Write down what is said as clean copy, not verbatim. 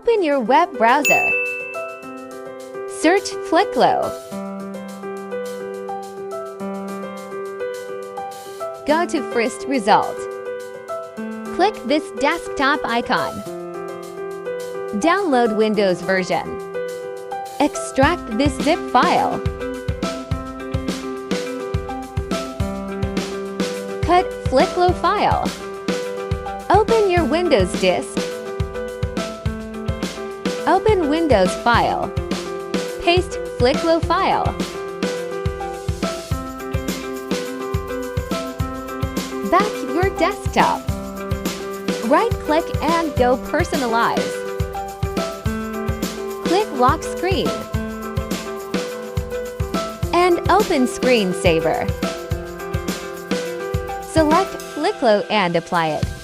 Open your web browser. Search Fliqlo. Go to first result. Click this desktop icon. Download Windows version. Extract this zip file. Cut Fliqlo file. Open your Windows disk. Open Windows file. Paste Fliqlo file. Back your desktop. Right-click and go Personalize. Click Lock Screen. And open Screensaver. Select Fliqlo and apply it.